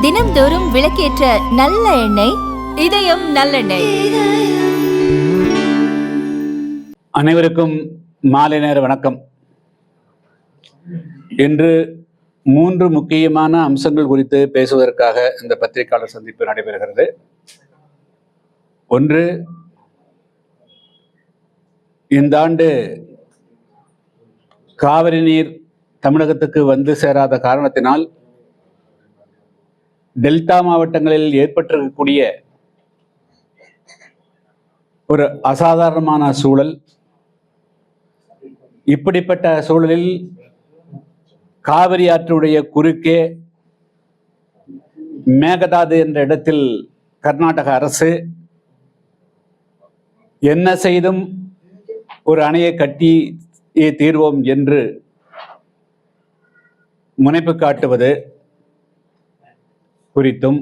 தினம்தோறும் விளக்கேற்ற நல்ல எண்ணெய் இதயம் நல்லெண்ணெய். அனைவருக்கும் மாலை நேர வணக்கம். இன்று 3 முக்கியமான அம்சங்கள் குறித்து பேசுவதற்காக இந்த பத்திரிகையாளர் சந்திப்பு நடைபெறுகிறது. ஒன்று, இந்த ஆண்டு காவிரி நீர் தமிழகத்துக்கு வந்து சேராத காரணத்தினால் டெல்டா மாவட்டங்களில் ஏற்பட்டிருக்கக்கூடிய ஒரு அசாதாரணமான சூழல். இப்படிப்பட்ட சூழலில் காவிரி ஆற்றுடைய குறுக்கே மேகதாது என்ற இடத்தில் கர்நாடக அரசு என்ன செய்தும் ஒரு அணையை கட்டியே தீர்வோம் என்று முனைப்பு காட்டுவது குறித்தும்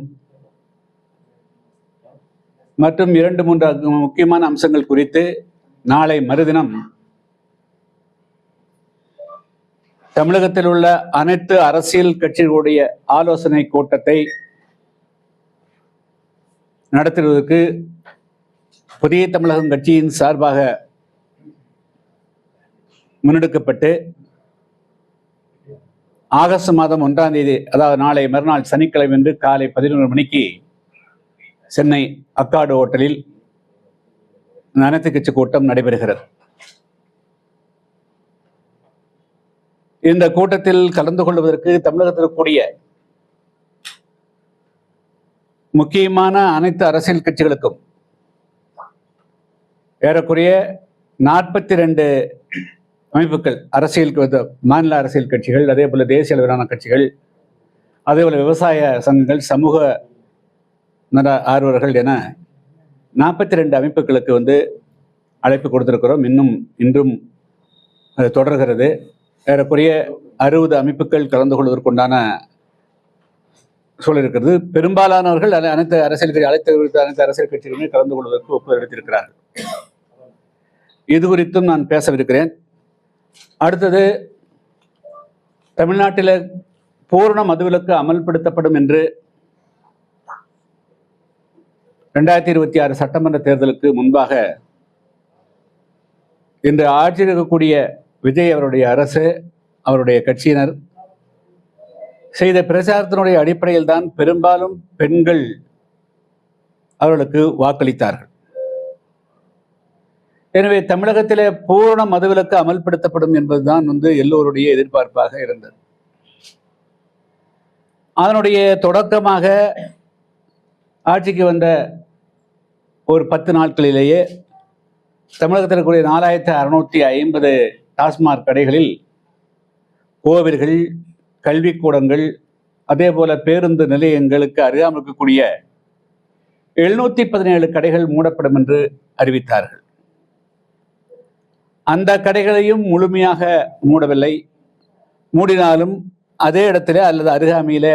மற்றும் 2-3 முக்கியமான அம்சங்கள் குறித்து நாளை மறுதினம் தமிழகத்தில் உள்ள அனைத்து அரசியல் கட்சிகளுடைய ஆலோசனை கூட்டத்தை நடத்துவதற்கு புதிய தமிழகம் கட்சியின் சார்பாக முன்னெடுக்கப்பட்டு ஆகஸ்ட் மாதம் 1ஆம் தேதி, அதாவது நாளை மறுநாள் சனிக்கிழமை என்று காலை 11 மணிக்கு சென்னை அக்காடு ஹோட்டலில் அனைத்து கட்சி கூட்டம் நடைபெறுகிறது. இந்த கூட்டத்தில் கலந்து கொள்வதற்கு தமிழகத்தில் கூடிய முக்கியமான அனைத்து அரசியல் கட்சிகளுக்கும் ஏறக்குறைய 42 அமைப்புகள், அரசியல் மாநில அரசியல் கட்சிகள், அதே போல தேசிய அளவிலான கட்சிகள், அதே போல விவசாய சங்கங்கள், சமூக நல ஆர்வலர்கள் என 42 அமைப்புகளுக்கு அழைப்பு கொடுத்திருக்கிறோம். இன்றும் அது தொடர்கிறது. ஏறக்குறைய 60 அமைப்புகள் கலந்து கொள்வதற்குண்டான சூழல் இருக்கிறது. பெரும்பாலானவர்கள் அனைத்து அரசியல் கட்சிகளுமே கலந்து கொள்வதற்கு ஒப்புதல் அளித்திருக்கிறார்கள். இது குறித்தும் நான் பேசவிருக்கிறேன். அடுத்தது, தமிழ்நாட்டில் பூரண மதுவிலக்கு அமல்படுத்தப்படும் என்று 2026 சட்டமன்ற தேர்தலுக்கு முன்பாக இன்று ஆட்சியில் இருக்கக்கூடிய விஜய் அவருடைய அரசு, அவருடைய கட்சியினர் செய்த பிரச்சாரத்தினுடைய அடிப்படையில் தான் பெரும்பாலும் பெண்கள் அவர்களுக்கு வாக்களித்தார்கள். எனவே தமிழகத்திலே பூரண மதுவிலக்கு அமல்படுத்தப்படும் என்பதுதான் எல்லோருடைய எதிர்பார்ப்பாக இருந்தது. அதனுடைய தொடக்கமாக ஆட்சிக்கு வந்த ஒரு 10 நாட்களிலேயே தமிழகத்தில் இருக்கக்கூடிய 4650 டாஸ்மாக் கடைகளில் கோவில்கள், கல்விக்கூடங்கள், அதே போல பேருந்து நிலையங்களுக்கு அருகாமல் இருக்கக்கூடிய 717 கடைகள் மூடப்படும் என்று அறிவித்தார்கள். அந்த கடைகளையும் முழுமையாக மூடவில்லை. மூடினாலும் அதே இடத்துல அல்லது அருகாமையில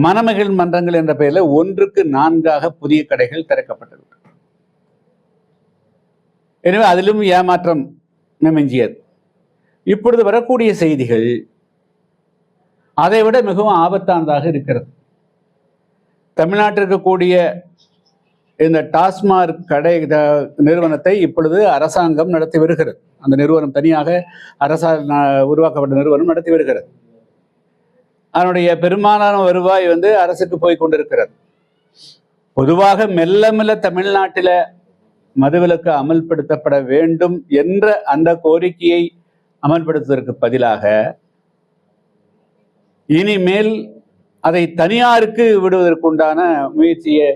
மணமகள் மன்றங்கள் என்ற பெயரில் 1க்கு 4ஆக புதிய கடைகள் திறக்கப்பட்டது. எனவே அதிலும் ஏமாற்றம் மிஞ்சியது. இப்பொழுது வரக்கூடிய செய்திகள் அதை விட மிகவும் ஆபத்தானதாக இருக்கிறது. தமிழ்நாட்டில் இருக்கக்கூடிய இந்த டாஸ்மாக் கடை நிறுவனத்தை இப்பொழுது அரசாங்கம் நடத்தி வருகிறது. அந்த நிறுவனம் தனியாக உருவாக்கப்பட்ட நிறுவனம் நடத்தி வருகிறது. அதனுடைய பெரும்பாலான வருவாய் அரசுக்கு போய் கொண்டிருக்கிறது. பொதுவாக மெல்ல மெல்ல தமிழ்நாட்டில் மதுவிலக்கு அமல்படுத்தப்பட வேண்டும் என்ற அந்த கோரிக்கையை அமல்படுத்துவதற்கு பதிலாக இனிமேல் அதை தனியாருக்கு விடுவதற்குண்டான முயற்சியை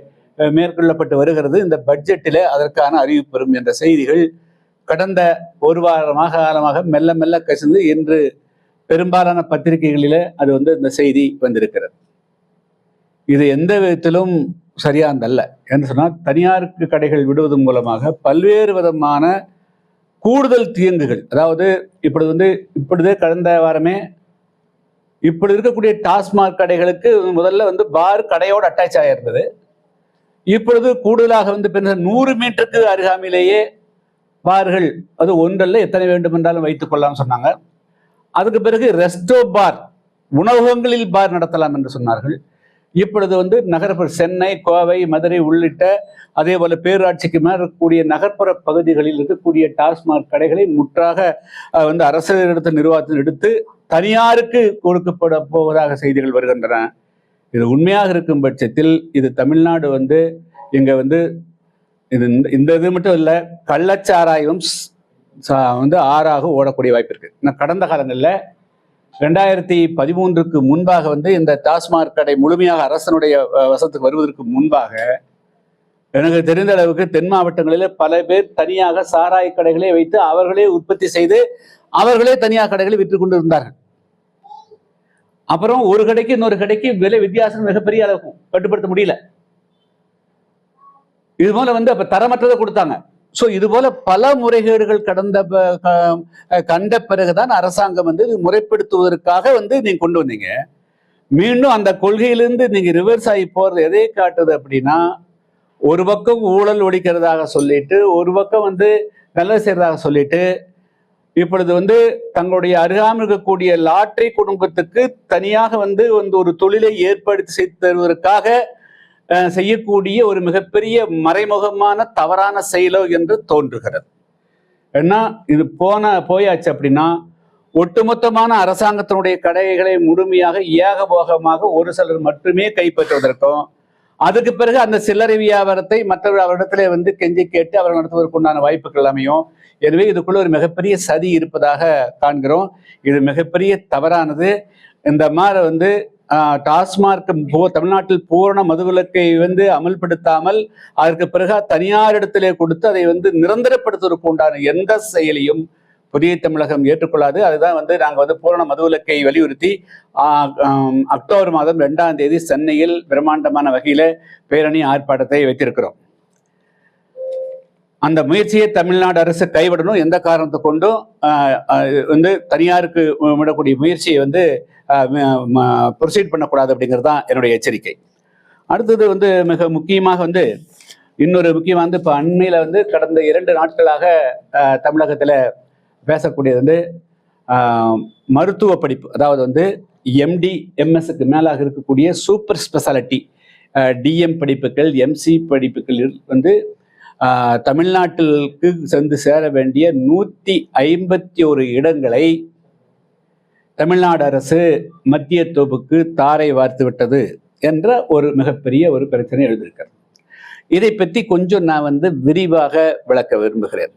மேற்கொள்ளப்பட்டு வருகிறது. இந்த பட்ஜெட்டில் அதற்கான அறிவிப்பு வரும் என்ற செய்திகள் கடந்த ஒரு வாரமாக காலமாக மெல்ல மெல்ல கசிந்து இன்று பெரும்பாலான பத்திரிகைகளில் அது இந்த செய்தி வந்திருக்கிறது. இது எந்த விதத்திலும் சரியானதல்ல. என்று சொன்னால், தனியாருக்கு கடைகள் விடுவதன் மூலமாக பல்வேறு விதமான கூடுதல் தீங்குகள், அதாவது இப்பொழுது கடந்த வாரமே இப்படி இருக்கக்கூடிய டாஸ்மாக் கடைகளுக்கு முதல்ல பார் கடையோடு அட்டாச் ஆகியிருந்தது. இப்பொழுது கூடுதலாக 100 மீட்டருக்கு அருகாமையிலேயே பார்கள், அது ஒன்றல்ல எத்தனை வேண்டும் என்றாலும் வைத்துக் கொள்ளலாம் சொன்னாங்க. அதுக்கு பிறகு ரெஸ்டோ பார், உணவகங்களில் பார் நடத்தலாம் என்று சொன்னார்கள். இப்பொழுது வந்து நகர்ப்புற சென்னை, கோவை, மதுரை உள்ளிட்ட அதே போல பேரூராட்சிக்கு மேல் இருக்கக்கூடிய நகர்ப்புற பகுதிகளில் இருக்கக்கூடிய டாஸ்மாக் கடைகளை முற்றாக வந்து அரசிடத்து நிர்வாகத்தில் எடுத்து தனியாருக்கு கொடுக்கப்பட போவதாக செய்திகள் வருகின்றன. இது உண்மையாக இருக்கும் பட்சத்தில் இது தமிழ்நாடு வந்து இங்க வந்து இது இந்த இது மட்டும் இல்லை, கள்ளச்சாராயம் வந்து ஆறாக ஓடக்கூடிய வாய்ப்பு இருக்கு. நான் கடந்த காலங்களில் 2013க்கு முன்பாக வந்து இந்த டாஸ்மாக் கடை முழுமையாக அரசனுடைய வசத்துக்கு வருவதற்கு முன்பாக எனக்கு தெரிந்த அளவுக்கு தென் மாவட்டங்களில் பல பேர் தனியாக சாராய கடைகளை வைத்து அவர்களே உற்பத்தி செய்து அவர்களே தனியார் கடைகளை விற்று கொண்டு இருந்தார்கள். அப்புறம் ஒரு கடைக்கு இன்னொரு கடைக்கு விலை வித்தியாசம் மிகப்பெரிய அளவுக்கு கட்டுப்படுத்த முடியல. இது போல வந்து அப்ப தரமற்றதை கொடுத்தாங்க. ஸோ இது போல பல முறைகேடுகள் கண்ட பிறகுதான் அரசாங்கம் வந்து முறைப்படுத்துவதற்காக வந்து நீங்க கொண்டு வந்தீங்க. மீண்டும் அந்த கொள்கையிலிருந்து நீங்க ரிவர்ஸ் ஆகி போறது எதை காட்டுது அப்படின்னா, ஒரு பக்கம் ஊழல் ஒழிக்கிறதாக சொல்லிட்டு, ஒரு பக்கம் வந்து நல்லது செய்யறதாக சொல்லிட்டு, இப்பொழுது வந்து தங்களுடைய அருகாமல் இருக்கக்கூடிய லாட்டரி குடும்பத்துக்கு தனியாக வந்து ஒரு தொழிலை ஏற்படுத்தி செய்து தருவதற்காக செய்யக்கூடிய ஒரு மிகப்பெரிய மறைமுகமான தவறான செயலோ என்று தோன்றுகிறது. ஏன்னா இது போயாச்சு அப்படின்னா ஒட்டுமொத்தமான அரசாங்கத்தினுடைய கடைகளை முழுமையாக ஏகபோகமாக ஒரு சிலர் மட்டுமே கைப்பற்றுவதற்கும், அதுக்கு பிறகு அந்த சில்லறை வியாபாரத்தை மற்றவர்கள் அவரிடத்திலே வந்து கெஞ்சி கேட்டு அவர் நடத்துவதற்குண்டான வாய்ப்புகள் அமையும். எனவே இதுக்குள்ள ஒரு மிகப்பெரிய சதி இருப்பதாக காண்கிறோம். இது மிகப்பெரிய தவறானது. இந்த மாதிரி வந்து டாஸ்மாக் தமிழ்நாட்டில் பூரண மதுவிலக்கை வந்து அமல்படுத்தாமல் அதற்கு பிறகு தனியார் இடத்திலே கொடுத்து அதை வந்து நிரந்தரப்படுத்துவதற்கு உண்டான எந்த செயலையும் புதிய தமிழகம் ஏற்றுக்கொள்ளாது. அதுதான் வந்து நாங்கள் வந்து பூரண மதுவிலக்கை வலியுறுத்தி அக்டோபர் மாதம் 2ஆம் தேதி சென்னையில் பிரம்மாண்டமான வகையில பேரணி ஆர்ப்பாட்டத்தை வைத்திருக்கிறோம். அந்த முயற்சியை தமிழ்நாடு அரசு கைவிடணும். எந்த காரணத்தை கொண்டும் வந்து தனியாருக்கு விடக்கூடிய முயற்சியை வந்து ப்ரொசீட் பண்ணக்கூடாது அப்படிங்கிறது தான் என்னுடைய எச்சரிக்கை. அடுத்தது வந்து மிக முக்கியமாக வந்து இன்னொரு முக்கியமாக வந்து இப்போ அண்மையில் வந்து கடந்த 2 நாட்களாக தமிழகத்தில் பேசக்கூடியது வந்து மருத்துவ படிப்பு, அதாவது வந்து எம்டி எம்எஸ்க்கு மேலாக இருக்கக்கூடிய சூப்பர் ஸ்பெஷாலிட்டி டிஎம் படிப்புகள், எம்சி படிப்புகள் வந்து தமிழ்நாட்டிற்கு சென்று சேர வேண்டிய 151 இடங்களை தமிழ்நாடு அரசு மத்திய தோப்புக்கு தாரை வார்த்து விட்டது என்ற ஒரு மிகப்பெரிய ஒரு பிரச்சனை எழுதியிருக்கிறது. இதை பற்றி கொஞ்சம் நான் வந்து விரிவாக விளக்க விரும்புகிறேன்.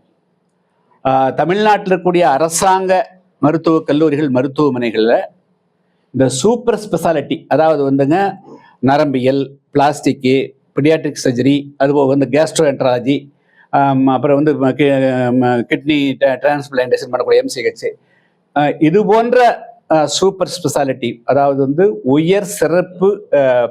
தமிழ்நாட்டில் இருக்கக்கூடிய அரசாங்க மருத்துவக் கல்லூரிகள், மருத்துவமனைகளில் இந்த சூப்பர் ஸ்பெஷாலிட்டி, அதாவது வந்துங்க நரம்பியல், பிளாஸ்டிக்கு, பீடியாட்ரிக் சர்ஜரி, அதுபோக வந்து கேஸ்ட்ரோஎன்ட்ராலஜி, அப்புறம் வந்து கிட்னி டிரான்ஸ்பிளான்டேஷன் பண்ணக்கூடிய எம்சிஹெச், இது போன்ற சூப்பர் ஸ்பெஷாலிட்டி, அதாவது வந்து உயர் சிறப்பு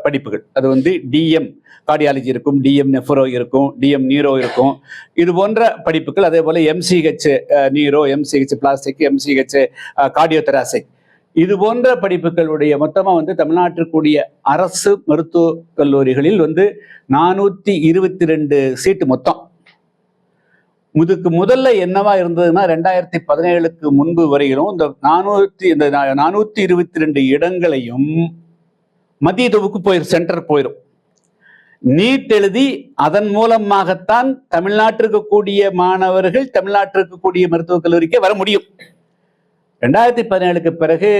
படிப்புகள், அது வந்து டிஎம் கார்டியாலஜி இருக்கும், டிஎம் நெஃப்ரோ இருக்கும், டிஎம் நீரோ இருக்கும், இது போன்ற படிப்புகள். அதே போல எம்சிஹெச் நீரோ, எம்சிஹெச் பிளாஸ்டிக், எம்சிஹெச் கார்டியோதெராசிக், இது போன்ற படிப்புகளுடைய மொத்தமாக வந்து தமிழ்நாட்டிற்குரிய அரசு மருத்துவக் கல்லூரிகளில் வந்து 422 சீட்டு மொத்தம். இதுக்கு முதல்ல என்னவா இருந்ததுன்னா 2017க்கு முன்பு வரையிலும் இந்த 422 இடங்களையும் மத்திய தொகுப்பு சென்டர் போயிடும். நீட் எழுதி அதன் மூலமாகத்தான் தமிழ்நாட்டிற்கு கூடிய மாணவர்கள் தமிழ்நாட்டிற்கு கூடிய மருத்துவக் கல்லூரிக்கே வர முடியும். 2017க்கு பிறகு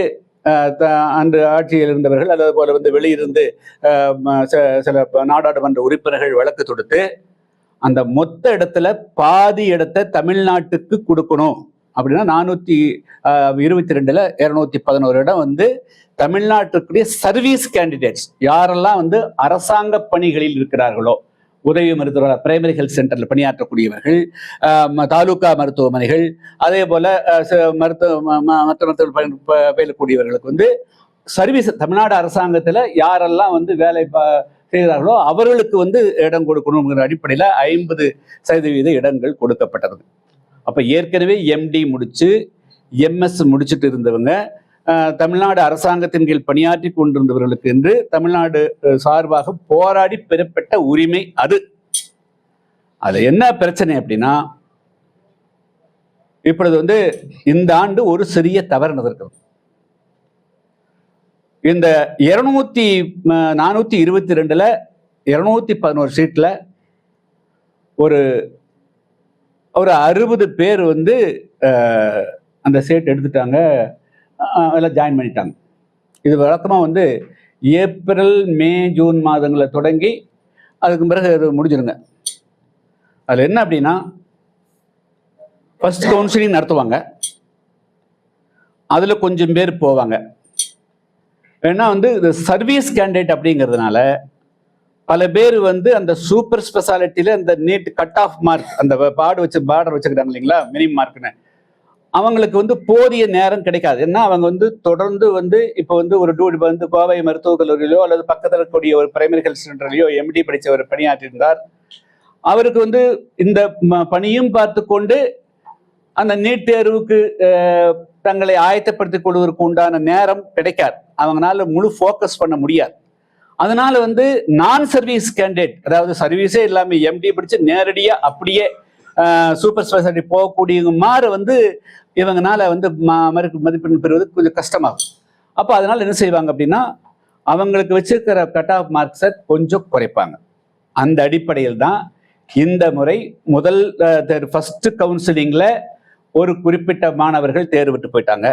அன்று ஆட்சியில் இருந்தவர்கள், அதே போல வந்து வெளியிருந்து சில நாடாளுமன்ற உறுப்பினர்கள் வழக்கு தொடுத்து அந்த மொத்த இடத்துல பாதி இடத்தை தமிழ்நாட்டுக்கு கொடுக்கணும் அப்படின்னா 422ல் 211 இடம் வந்து தமிழ்நாட்டுக்குரிய சர்வீஸ் கேண்டிடேட்ஸ், யாரெல்லாம் வந்து அரசாங்க பணிகளில் இருக்கிறார்களோ, உதவி மருத்துவர்கள், பிரைமரி ஹெல்த் சென்டர்ல பணியாற்றக்கூடியவர்கள், தாலுகா மருத்துவமனைகள், அதே போல மற்ற பயிலக்கூடியவர்களுக்கு வந்து சர்வீஸ் தமிழ்நாடு அரசாங்கத்துல யாரெல்லாம் வந்து வேலை செய்கிறார்களோ அவர்களுக்கு வந்து இடம் கொடுக்கணுங்கிற அடிப்படையில் 50% இடங்கள் கொடுக்கப்பட்டது. அப்ப ஏற்கனவே எம்டி முடிச்சு எம்எஸ் முடிச்சுட்டு இருந்தவங்க, தமிழ்நாடு அரசாங்கத்தின் கீழ் பணியாற்றி கொண்டிருந்தவர்களுக்கு என்று தமிழ்நாடு சார்பாக போராடி பெறப்பட்ட உரிமை அது. அது என்ன பிரச்சனை அப்படின்னா, இப்பொழுது வந்து இந்த ஆண்டு ஒரு சிறிய தவறு நடந்திருக்கிறது. இந்த 422ல 211 சீட்ல ஒரு 60 பேர் வந்து அந்த சீட் எடுத்துட்டாங்க, அதில் ஜாயின் பண்ணிட்டாங்க. இது வழக்கமாக வந்து ஏப்ரல் மே ஜூன் மாதங்களை தொடங்கி அதுக்கு பிறகு அது முடிஞ்சிருங்க. அதில் என்ன அப்படின்னா, ஃபர்ஸ்ட் கவுன்சிலிங் நடத்துவாங்க, அதில் கொஞ்சம் பேர் போவாங்க. ஏன்னா வந்து இது சர்வீஸ் கேண்டிடேட் அப்படிங்கிறதுனால பல பேர் வந்து அந்த சூப்பர் ஸ்பெஷாலிட்டியில அந்த நீட் கட் ஆஃப் மார்க், அந்த பார்டர் வச்சுக்கிறாங்க இல்லைங்களா, மினிமம் மார்க்னு, அவங்களுக்கு வந்து போதிய நேரம் கிடைக்காது. ஏன்னா அவங்க வந்து தொடர்ந்து வந்து இப்போ வந்து ஒரு வந்து கோவை மருத்துவக் கல்லூரியிலோ அல்லது பக்கத்தில் இருக்கக்கூடிய ஒரு பிரைமரி ஹெல்த் சென்டர்லையோ MD படித்தவர் பணியாற்றியிருந்தார். அவருக்கு வந்து இந்த பணியும் பார்த்து கொண்டு அந்த நீட் தேர்வுக்கு தங்களை ஆயத்தப்படுத்திக் கொள்வதற்கு உண்டான நேரம் கிடைக்காது. அவங்களால முழு ஃபோக்கஸ் பண்ண முடியாது. அதனால வந்து நான் சர்வீஸ் கேண்டிடேட், அதாவது சர்வீஸே இல்லாம MD படிச்சு நேரடியா அப்படியே சூப்பர் ஸ்பெஷாலிட்டி போகக்கூடிய மாதிரி வந்து இவங்கனால வந்து மதிப்பெண் பெறுவது கொஞ்சம் கஷ்டமாகும். அப்போ அதனால என்ன செய்வாங்க அப்படின்னா, அவங்களுக்கு வச்சிருக்கிற கட் ஆஃப் மார்க்ஸை கொஞ்சம் குறைப்பாங்க. அந்த அடிப்படையில் தான் இந்த முறை முதல் ஃபர்ஸ்ட் கவுன்சிலிங்ல ஒரு குறிப்பிட்ட மாணவர்கள் தேர்வு விட்டு போயிட்டாங்க.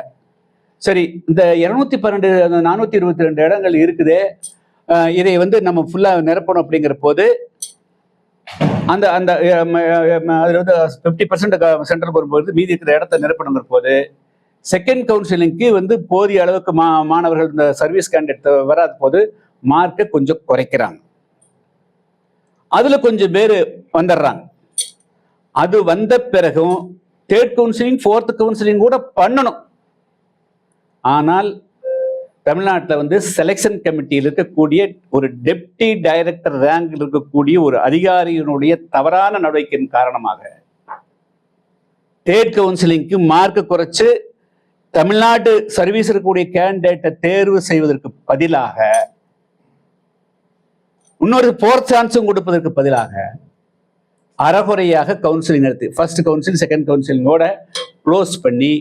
சரி, இந்த 212 422 இடங்கள் இருக்குது, இதை வந்து நம்ம ஃபுல்லா நிரப்பணும் அப்படிங்கிற போது அந்த அந்த அதுல வந்து 50% சென்ட்ரல் வரும்போது மீதி இருக்கிற இடத்த நிரப்பணுங்கிற போது செகண்ட் கவுன்சிலிங்க்கு வந்து போதிய அளவுக்கு மாணவர்கள் இந்த சர்வீஸ் கேண்டிடேட் வராத போது மார்க்கை கொஞ்சம் குறைக்கிறாங்க. அதுல கொஞ்சம் பேர் வந்துடுறாங்க. அது வந்த பிறகும் தேர்ட் கவுன்சிலிங் ஃபோர்த் கவுன்சிலிங் கூட பண்ணணும். ஆனால் தமிழ்நாட்டில் வந்து செலெக்ஷன் கமிட்டியில் இருக்கக்கூடிய ஒரு டெப்டி டைரக்டர் ரேங்கில் இருக்கக்கூடிய ஒரு அதிகாரியினுடைய தவறான நடவடிக்கையின் காரணமாக தேர்ட் கவுன்சிலிங்க்கு மார்க் குறைச்சு தமிழ்நாட்டு சர்வீஸ் இருக்கக்கூடிய கேண்டிடேட்டை தேர்வு செய்வதற்கு பதிலாக இன்னொரு ஃபோர்த் சான்ஸும் கொடுப்பதற்கு பதிலாக அறகுறையாக கவுன்சிலிங் நடத்தி ஃபர்ஸ்ட் கவுன்சிலிங் செகண்ட் கவுன்சிலிங்கோட க்ளோஸ் பண்ணி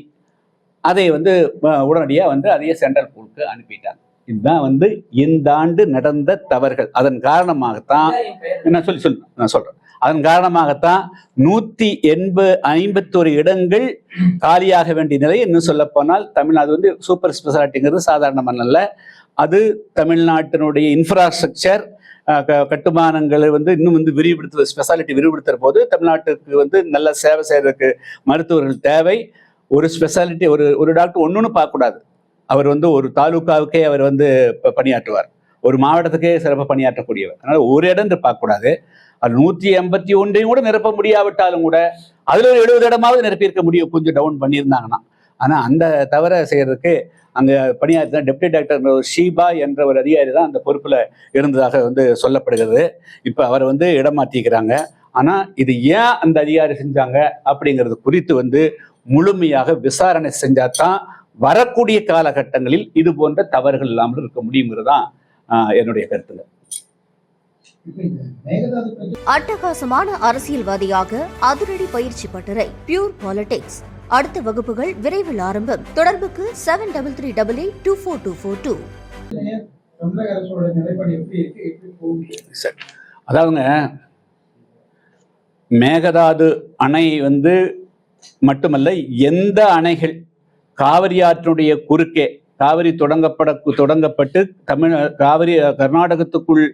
அதை வந்து உடனடியாக வந்து அதையே சென்ட்ரல் பூலுக்கு அனுப்பிட்டாங்க. இதுதான் வந்து இந்த ஆண்டு நடந்த தவறுகள். அதன் காரணமாகத்தான் நான் சொல்றேன். அதன் காரணமாகத்தான் 151 இடங்கள் காலியாக வேண்டிய நிலை. இன்னும் சொல்ல போனால் தமிழ்நாடு வந்து சூப்பர் ஸ்பெஷாலிட்டிங்கிறது சாதாரணமான அல்ல. அது தமிழ்நாட்டினுடைய இன்ஃப்ராஸ்ட்ரக்சர் கட்டுமானங்களை வந்து இன்னும் வந்து ஸ்பெஷாலிட்டி விரிவுபடுத்துற போது தமிழ்நாட்டுக்கு வந்து நல்ல சேவை செய்யறதுக்கு மருத்துவர்கள் தேவை. ஒரு ஸ்பெஷாலிட்டி ஒரு டாக்டர் ஒன்றுன்னு பார்க்கக்கூடாது. அவர் வந்து ஒரு தாலுக்காவுக்கே அவர் வந்து பணியாற்றுவார், ஒரு மாவட்டத்துக்கே சிறப்பாக பணியாற்றக்கூடியவர். அதனால ஒரு இடம் பார்க்கக்கூடாது. அது 181 கூட நிரப்ப முடியாவிட்டாலும் கூட அதுல ஒரு 70 இடமாவது நிரப்பியிருக்க முடியும், கொஞ்சம் டவுன் பண்ணியிருந்தாங்கன்னா. ஆனால் அந்த தவிர செய்யறதுக்கு அங்கே பணியாற்றி டெப்டி டாக்டர் ஷீபா என்ற ஒரு அதிகாரி தான் அந்த பொறுப்பில் இருந்ததாக வந்து சொல்லப்படுகிறது. இப்போ அவரை வந்து இடம் மாற்றிக்கிறாங்க. ஆனால் இது ஏன் அந்த அதிகாரி செஞ்சாங்க அப்படிங்கிறது குறித்து வந்து முழுமையாக விசாரணை செஞ்சாதான் வரக்கூடிய காலகட்டங்களில் இது போன்ற தவறுகள் இல்லாமல் இருக்க முடியுங்கிறதுதான் என்னுடைய கருத்துல. அட்டகாசமான அரசியல்வாதியாக அதிரடி பயிற்சி பட்டறை பியூர் பாலிடிக்ஸ். அடுத்த வகுப்புகள் விரைவில் ஆரம்பம். தொடர்புக்கு 7338824242. அதாவதுங்க, மேகதாது அணை வந்து மட்டுமல்ல, எந்த அணைகள் காவிரி ஆற்றினுடைய குறுக்கே காவிரி தொடங்கப்பட்டு காவிரி கர்நாடகத்துக்குள்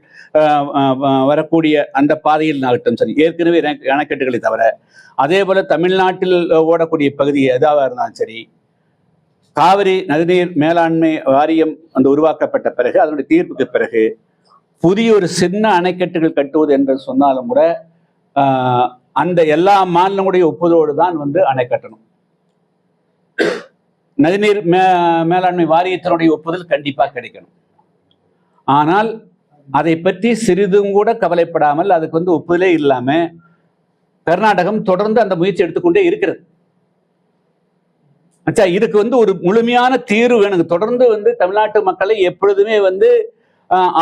வரக்கூடிய அந்த பாதையில் ஆகட்டும் சரி, ஏற்கனவே அணைக்கட்டுகளை தவிர அதே போல தமிழ்நாட்டில் ஓடக்கூடிய பகுதி எதாக இருந்தாலும் சரி, காவிரி நதிநீர் மேலாண்மை வாரியம் அந்த உருவாக்கப்பட்ட பிறகு அதனுடைய தீர்ப்புக்கு பிறகு புதிய ஒரு சின்ன அணைக்கட்டுகள் கட்டுவது என்று சொன்னாலும் கூட அந்த எல்லா மாநிலங்களுடைய ஒப்புதலோடு தான் வந்து அணை கட்டணும். நதிநீர் மேலாண்மை வாரியத்தினுடைய ஒப்புதல் கண்டிப்பாக கிடைக்கணும். ஆனால் அதை பற்றி சிறிதும் கூட கவலைப்படாமல் அதுக்கு வந்து ஒப்புதலே இல்லாம கர்நாடகம் தொடர்ந்து அந்த முயற்சி எடுத்துக்கொண்டே இருக்கிறது. இதுக்கு வந்து ஒரு முழுமையான தீர்வு வேணுங்க. தொடர்ந்து வந்து தமிழ்நாட்டு மக்களை எப்பொழுதுமே வந்து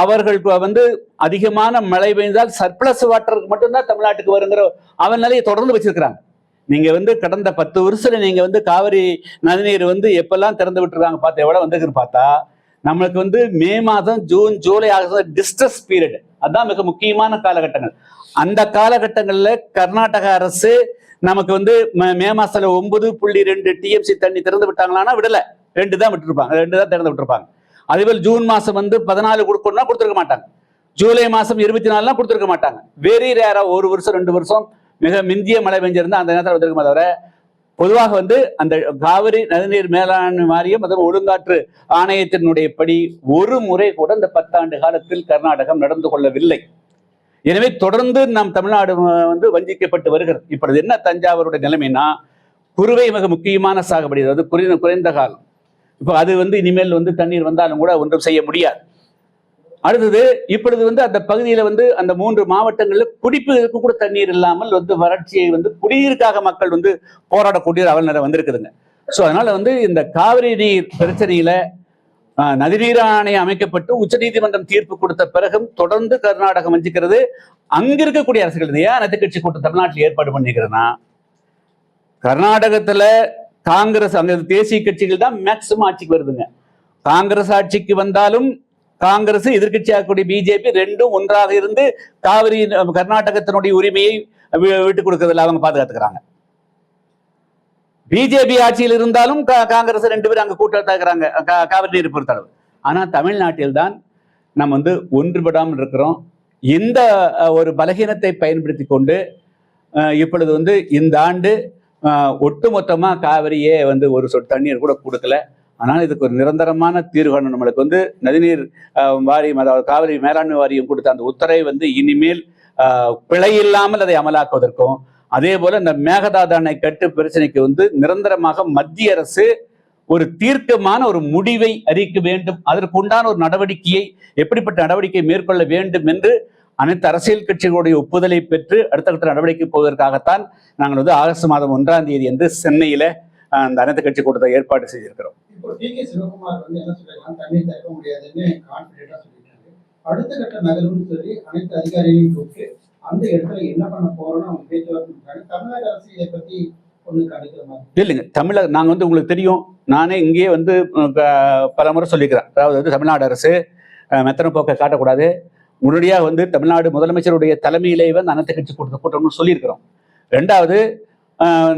அவர்களுக்கு வந்து அதிகமான மழை பெய்தால் சர்ப்ளஸ் வாட்டருக்கு மட்டும்தான் தமிழ்நாட்டுக்கு வருங்கிற அவன் நிலையை தொடர்ந்து வச்சிருக்கிறாங்க. நீங்க வந்து கடந்த 10 வருஷத்துல நீங்க வந்து காவிரி நதிநீர் வந்து எப்பெல்லாம் திறந்து விட்டுருக்காங்க பார்த்தா எவ்வளவு வந்திருக்குன்னு பார்த்தா நம்மளுக்கு வந்து மே மாதம், June, July, August distress period. அதான் மிக முக்கியமான காலகட்டங்கள். அந்த காலகட்டங்கள்ல கர்நாடக அரசு நமக்கு வந்து மே மாசத்துல 9.2 டிஎம்சி தண்ணி திறந்து விட்டாங்களான்னா விடல, 2 தான் விட்டுருப்பாங்க, 2 தான் திறந்து விட்டுருப்பாங்க. அதேபோல் ஜூன் மாசம் வந்து 14 கொடுக்கணும்னா கொடுத்துருக்க மாட்டாங்க. ஜூலை மாசம் 24 கொடுத்துருக்க மாட்டாங்க. வெரி ரேரா 1 வருஷம் 2 வருஷம் மிக மிஞ்சிய மழை பெஞ்சிருந்தா அந்த நேரத்தில் வந்திருக்குமே தவிர, பொதுவாக வந்து அந்த காவிரி நதிநீர் மேலாண்மை வாரியம் மற்றும் ஒழுங்காற்று ஆணையத்தினுடைய படி ஒரு முறை கூட இந்த 10 ஆண்டு காலத்தில் கர்நாடகம் நடந்து கொள்ளவில்லை. எனவே தொடர்ந்து நம் தமிழ்நாடு வந்து வஞ்சிக்கப்பட்டு வருகிறது. இப்பொழுது என்ன தஞ்சாவூருடைய நிலைமைனா, குறுவை மிக முக்கியமான சாகுபடி, அதாவது குறைந்த காலம். இப்போ அது வந்து இனிமேல் வந்து தண்ணீர் வந்தாலும் கூட ஒன்றும் செய்ய முடியாது. அடுத்தது இப்பொழுது வந்து அந்த பகுதியில வந்து அந்த 3 மாவட்டங்கள்ல குடிப்பதற்கு கூட தண்ணீர் இல்லாமல் வந்து வறட்சியை வந்து குடிநீருக்காக மக்கள் வந்து போராடக்கூடிய அவல வந்திருக்குதுங்க. ஸோ அதனால வந்து இந்த காவிரி நீர் பிரச்சனையில நதிநீர் ஆணையம் அமைக்கப்பட்டு உச்சநீதிமன்றம் தீர்ப்பு கொடுத்த பிறகும் தொடர்ந்து கர்நாடகம் வஞ்சிக்கிறது. அங்க இருக்கக்கூடிய அரசுகள் ஏன் அனைத்து கட்சி கூட்டம் தமிழ்நாட்டில் ஏற்பாடு பண்ணிக்கிறேன்னா, கர்நாடகத்துல காங்கிரஸ், அங்க தேசிய கட்சிகள் தான் மேக்சிமம் ஆட்சிக்கு வருதுங்க. காங்கிரஸ் ஆட்சிக்கு வந்தாலும் காங்கிரஸ், எதிர்கட்சியாகக்கூடிய பிஜேபி ரெண்டும் ஒன்றாக இருந்து காவிரி கர்நாடகத்தினுடைய உரிமையை விட்டுக் கொடுக்கறதில்ல, அவங்க பாதுகாத்துக்கிறாங்க. பிஜேபி ஆட்சியில் இருந்தாலும் காங்கிரஸ் 2 பேரும் அங்க கூட்டத்தாக்குறாங்க காவிரி நீர் பொறுத்தளவு. ஆனா தமிழ்நாட்டில் தான் நம்ம வந்து ஒன்றுபடாமல் இருக்கிறோம். இந்த ஒரு பலகீனத்தை பயன்படுத்தி கொண்டு இப்பொழுது வந்து இந்த ஆண்டு ஒட்டுமொத்தமா காவிரியே வந்து ஒரு சொட்டு தண்ணீர் கூட கொடுக்கல. ஆனால் இதுக்கு ஒரு நிரந்தரமான தீர்வு காணும். நம்மளுக்கு வந்து நதிநீர் வாரியம், அதாவது காவிரி மேலாண்மை வாரியம் கொடுத்த அந்த உத்தரவை வந்து இனிமேல் பிழை இல்லாமல் அதை அமலாக்குவதற்கும், அதே போல இந்த மேகதாது அணை கட்டு பிரச்சனைக்கு வந்து நிரந்தரமாக மத்திய அரசு ஒரு தீர்க்கமான ஒரு முடிவை அறிவிக்க வேண்டும். அதற்கு உண்டான ஒரு நடவடிக்கையை, எப்படிப்பட்ட நடவடிக்கை மேற்கொள்ள வேண்டும் என்று அனைத்து அரசியல் கட்சிகளுடைய ஒப்புதலை பெற்று அடுத்த கட்ட நடவடிக்கை போவதற்காகத்தான் நாங்கள் வந்து ஆகஸ்ட் மாதம் 1ஆம் தேதி என்று சென்னையில அந்த அனைத்து கட்சி கூட்டத்தை ஏற்பாடு செய்திருக்கிறோம். இப்போ டி.கே. சிவகுமார் வந்து என்ன சொல்றாங்க, தண்ணீர் திறக்க முடியாதுன்னு கான்பிடென்டா சொல்லிட்டாங்க. அடுத்த கட்ட நகர்வுன்னு சொல்லி அனைத்து அதிகாரிகளையும் கூப்பிட்டு அந்த இடத்துல என்ன பண்ண போறோம்னு அவங்க பேச்சுவார்த்தை பண்றாங்க. தமிழக அரசு இதை பத்தி ஒண்ணு கண்டுக்கிற மாதிரி இல்லைங்க. தமிழக நாங்க வந்து உங்களுக்கு தெரியும், நானே இங்கேயே வந்து பல முறை சொல்லிக்கிறேன். அதாவது வந்து தமிழ்நாடு அரசு மெத்தன போக்கை காட்டக்கூடாது. உடனடியாக வந்து தமிழ்நாடு முதலமைச்சருடைய தலைமையிலே வந்து அனைத்து கட்சி கூட்டம்னு சொல்லியிருக்கிறோம். 2வது,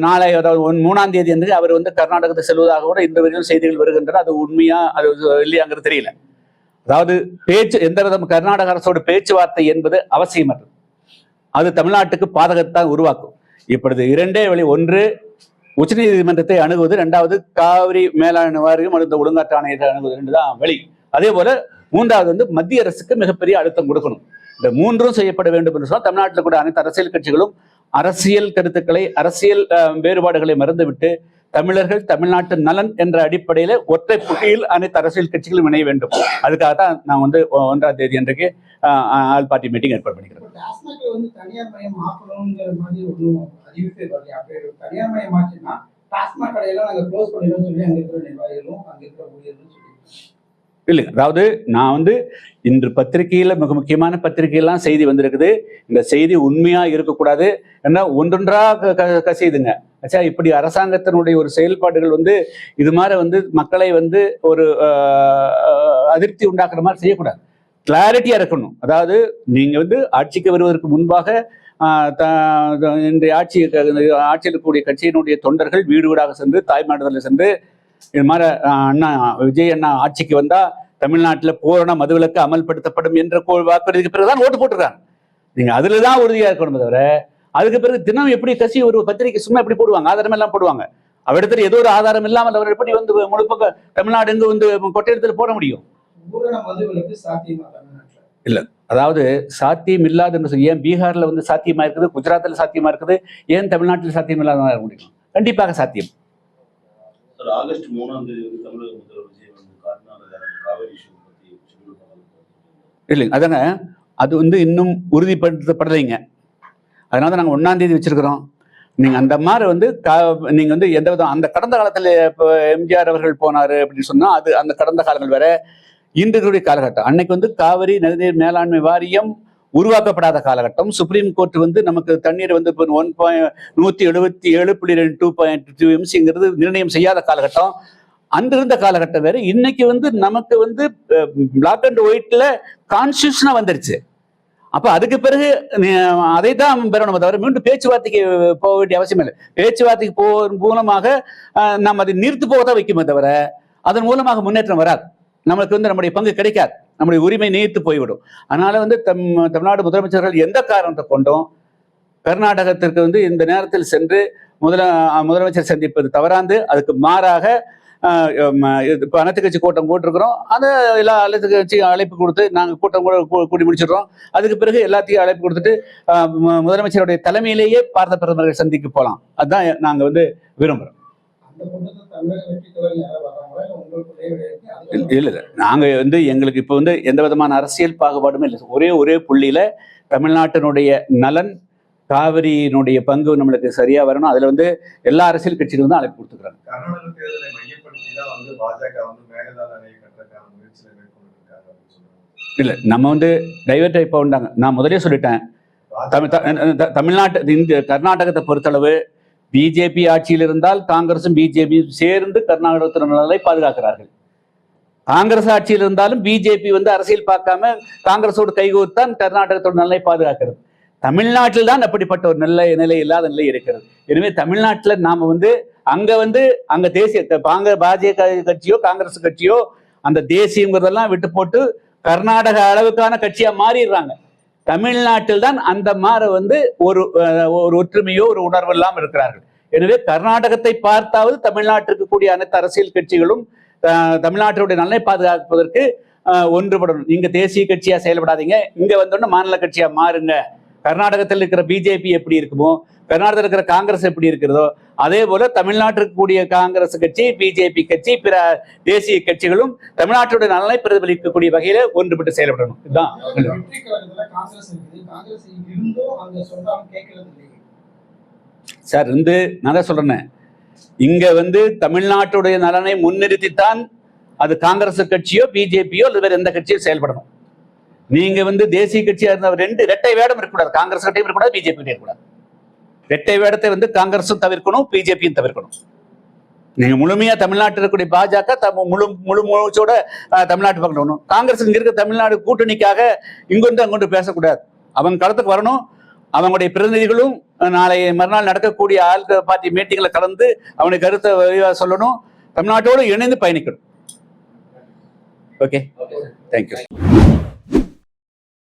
நாளை அதாவது 3ஆம் தேதி வந்து அவர் வந்து கர்நாடகத்தை செல்வதாக கூட இந்த வரையிலும் செய்திகள் வருகின்றன. அது உண்மையா அது இல்லையாங்கிறது தெரியல. அதாவது பேச்சு எந்த விதம் கர்நாடக அரசோட பேச்சுவார்த்தை என்பது அவசியமற்றது. அது தமிழ்நாட்டுக்கு பாதகத்தான் உருவாக்கும். இப்பொழுது 2 வழி. 1, உச்சநீதிமன்றத்தை அணுகுவது. 2வது, காவிரி மேலாண்மை வாரியம் அடுத்த ஒழுங்காற்று ஆணையத்தை அணுகுவது. 2 தான் வழி. அதே போல 3வது வந்து மத்திய அரசுக்கு மிகப்பெரிய அழுத்தம் கொடுக்கணும். இந்த 3ம் செய்யப்பட வேண்டும் என்று சொன்னால் தமிழ்நாட்டில் கூட அனைத்து அரசியல் கட்சிகளும் அரசியல் கருத்துக்களை, அரசியல் வேறுபாடுகளை மறந்துவிட்டு தமிழர்கள் தமிழ்நாட்டு நலன் என்ற அடிப்படையில ஒற்றை புள்ளியில் அனைத்து அரசியல் கட்சிகளும் இணைய வேண்டும். அதுக்காகத்தான் நான் வந்து 1ஆம் தேதி அன்றைக்கு ஆல் பார்ட்டி மீட்டிங் ஏற்பாடு பண்ணிக்கிறேன். டாஸ்மாக்ல வந்து தனியார் மயம் ஆக்கணுங்கிற மாதிரி ஒன்றும் அறிவிப்பே வரலையா? அப்படி தனியார் மயம் ஆச்சுன்னா டாஸ்மாக் கடையெல்லாம் நாங்கள் க்ளோஸ் பண்ணிடுவோம் சொல்லி அங்கே இருக்கிற நிர்வாகிகளும் அங்கே இருக்கிற ஊழியர்களும் சொல்லி இல்லைங்க. அதாவது நான் வந்து இன்று பத்திரிகையில மிக முக்கியமான பத்திரிகையெல்லாம் செய்தி வந்திருக்குது. இந்த செய்தி உண்மையா இருக்கக்கூடாது. ஏன்னா ஒன்றொன்றா கசியுதுங்க. ஆச்சா, இப்படி அரசாங்கத்தினுடைய ஒரு செயல்பாடுகள் வந்து இது மாதிரி வந்து மக்களை வந்து ஒரு அதிருப்தி உண்டாக்குற மாதிரி செய்யக்கூடாது. கிளாரிட்டியா இருக்கணும். அதாவது நீங்க வந்து ஆட்சிக்கு வருவதற்கு முன்பாக இன்றைய ஆட்சியில் இருக்கக்கூடிய கட்சியினுடைய தொண்டர்கள் வீடு வீடாக சென்று தாய்மாடுதலில் சென்று இது மாதிரி அண்ணா விஜய் அண்ணா ஆட்சிக்கு வந்தா தமிழ்நாட்டில் பூரண மதுவிலக்கு அமல்படுத்தப்படும் என்ற வாக்குறுதிக்கு பிறகுதான் ஓட்டு போட்டுருக்காங்க. நீங்க அதுலதான் உறுதியா இருக்கணும். தவிர அதுக்கு பிறகு தினம் எப்படி கட்சி ஒரு பத்திரிகை சும்மா எப்படி போடுவாங்க, ஆதாரம் எல்லாம் போடுவாங்க. அவரிடத்துல ஏதோ ஒரு ஆதாரம் இல்லாமல் அவர் எப்படி வந்து முழுப்பக்க தமிழ்நாடு எங்க வந்து கொட்டையத்தில் போட முடியும்? இல்ல, அதாவது சாத்தியம் இல்லாத ஏன் பீகார்ல வந்து சாத்தியமா இருக்குது, குஜராத்ல சாத்தியமா இருக்குது, ஏன் தமிழ்நாட்டில் சாத்தியம் இல்லாத முடியும்? கண்டிப்பாக சாத்தியம். ஆகஸ்ட் 3ஆம் தேதி தமிழக முதல்வர் விஜய் வந்து காவிரி இஷ்யூ பத்தி இல்லைங்க. அதாங்க, அது வந்து இன்னும் உறுதிப்படுத்தப்படலைங்க. அதனால நாங்கள் 1ஆம் தேதி வச்சிருக்கிறோம். நீங்க அந்த மாதிரி வந்து நீங்க வந்து எந்த விதம் அந்த கடந்த காலத்துல இப்போ எம்ஜிஆர் அவர்கள் போனாரு அப்படின்னு சொன்னா அது அந்த கடந்த காலங்கள் வேற, இன்றைய காலகட்டம். அன்னைக்கு வந்து காவிரி நதிநீர் மேலாண்மை வாரியம் உருவாக்கப்படாத காலகட்டம். சுப்ரீம் கோர்ட் வந்து நமக்கு தண்ணீர் வந்து 177.2 எம்சிங்கிறது நிர்ணயம் செய்யாத காலகட்டம். அன்றிருந்த காலகட்டம் வேற. இன்னைக்கு வந்து நமக்கு வந்து பிளாக் அண்ட் ஒயிட்ல கான்ஸ்டியூஷனா வந்துருச்சு. அப்ப அதுக்கு பிறகு அதை தான் பெறணும் தவிர மீண்டும் பேச்சுவார்த்தைக்கு போக வேண்டிய அவசியம் இல்லை. பேச்சுவார்த்தைக்கு போவதன் மூலமாக நம்ம அதை நிறுத்து போகத்தான் வைக்குமே தவிர அதன் மூலமாக முன்னேற்றம் வராது. நம்மளுக்கு வந்து நம்முடைய பங்கு கிடைக்காது, நம்முடைய உரிமை நீர்த்து போய்விடும். அதனால வந்து தமிழ்நாடு முதலமைச்சர்கள் எந்த காரணத்தை கொண்டும் கர்நாடகத்திற்கு வந்து இந்த நேரத்தில் சென்று முதலமைச்சர் சந்திப்பது தவறாந்து, அதுக்கு மாறாக இப்போ அனைத்து கட்சி கூட்டம் போட்டிருக்கிறோம். அதை எல்லா அனைத்து கட்சி அழைப்பு கொடுத்து நாங்கள் கூட்டம் கூட்டி முடிச்சிடுறோம். அதுக்கு பிறகு எல்லாத்தையும் அழைப்பு கொடுத்துட்டு முதலமைச்சருடைய தலைமையிலேயே பாரத பிரதமர்கள் சந்திக்க போகலாம். அதுதான் நாங்கள் வந்து விரும்புகிறோம். இல்ல நாங்க வந்து எங்களுக்கு இப்ப வந்து எந்த விதமான அரசியல் பாகுபாடுமே இல்லை. ஒரே புள்ளியில தமிழ்நாட்டினுடைய நலன், காவிரியினுடைய பங்கு நம்மளுக்கு சரியா வரணும். அதுல வந்து எல்லா அரசியல் கட்சிகளும் தான் அழைப்பு கொடுத்துக்கிறாங்க. கர்நாடக தேர்தலை மையப்படுத்தி தான் வந்து பாஜக வந்து மேகதாது அணையை கட்டுறதுக்கான முயற்சிகளை மேற்கொண்டிருக்காங்க. இல்ல நம்ம வந்து டைவர்ட் ஆகி போண்டாங்க. நான் முதலே சொல்லிட்டேன், தமிழ்நாட்டு இந்த கர்நாடகத்தை பொறுத்தளவு பிஜேபி ஆட்சியில் இருந்தால் காங்கிரசும் பிஜேபியும் சேர்ந்து கர்நாடகத்தின் நலனை பாதுகாக்கிறார்கள். காங்கிரஸ் ஆட்சியில் இருந்தாலும் பிஜேபி வந்து அரசியல் பார்க்காம காங்கிரஸோடு கைகோர்த்தான் கர்நாடகத்தோட நலனை பாதுகாக்கிறது. தமிழ்நாட்டில் தான் அப்படிப்பட்ட ஒரு நிலை இல்லாத நிலை இருக்கிறது. எனவே தமிழ்நாட்டில் நாம வந்து அங்க தேசிய பாஜக கட்சியோ காங்கிரஸ் கட்சியோ அந்த தேசியங்கிறதெல்லாம் விட்டு போட்டு கர்நாடக அளவுக்கான கட்சியா மாறிடுறாங்க. தமிழ்நாட்டில் தான் அந்த மாற வந்து ஒரு ஒற்றுமையோ ஒரு உணர்வு இல்லாமல் இருக்கிறார்கள். எனவே கர்நாடகத்தை பார்த்தாவது தமிழ்நாட்டிற்கு கூடிய அனைத்து அரசியல் கட்சிகளும் தமிழ்நாட்டினுடைய நலனை பாதுகாப்பதற்கு ஒன்றுபடணும். நீங்க தேசிய கட்சியா செயல்படாதீங்க, இங்க வந்தோன்னா மாநில கட்சியா மாறுங்க. கர்நாடகத்தில் இருக்கிற பிஜேபி எப்படி இருக்குமோ, கர்நாடகத்தில் இருக்கிற காங்கிரஸ் எப்படி இருக்கிறதோ, அதே போல தமிழ்நாட்டிற்கு கூடிய காங்கிரஸ் கட்சி, பிஜேபி கட்சி, பிற தேசிய கட்சிகளும் தமிழ்நாட்டுடைய நலனை பிரதிபலிக்கக்கூடிய வகையில ஒன்றுபட்டு செயல்படணும். இதுதான் சார். நான் தான் சொல்றேன், இங்க வந்து தமிழ்நாட்டுடைய நலனை முன்னிறுத்தித்தான் அது காங்கிரஸ் கட்சியோ பிஜேபியோ அல்லது வேற எந்த கட்சியோ செயல்படணும். நீங்க வந்து தேசிய கட்சியா இருந்த இரட்டை வேடம் இருக்கக்கூடாது. காங்கிரஸ் கட்சியும் இருக்கக்கூடாது, பிஜேபி இருக்கக்கூடாது. இரட்டை வேடத்தை வந்து காங்கிரஸும் தவிர்க்கணும், பிஜேபியும் தவிர்க்கணும். நீங்க முழுமையா தமிழ்நாட்டில் இருக்கக்கூடிய பாஜக முழு மூச்சோட தமிழ்நாட்டு பக்கம் காங்கிரஸ் இங்க இருக்க தமிழ்நாடு கூட்டணிக்காக இங்கொன்று அங்கொன்று பேசக்கூடாது. அவங்க களத்துக்கு வரணும். அவங்களுடைய பிரதிநிதிகளும் நாளை மறுநாள் நடக்கக்கூடிய பார்ட்டி மீட்டிங்ல கலந்து அவனுடைய கருத்தை சொல்லணும். தமிழ்நாட்டோடு இணைந்து பயணிக்கணும். Okay, thank you.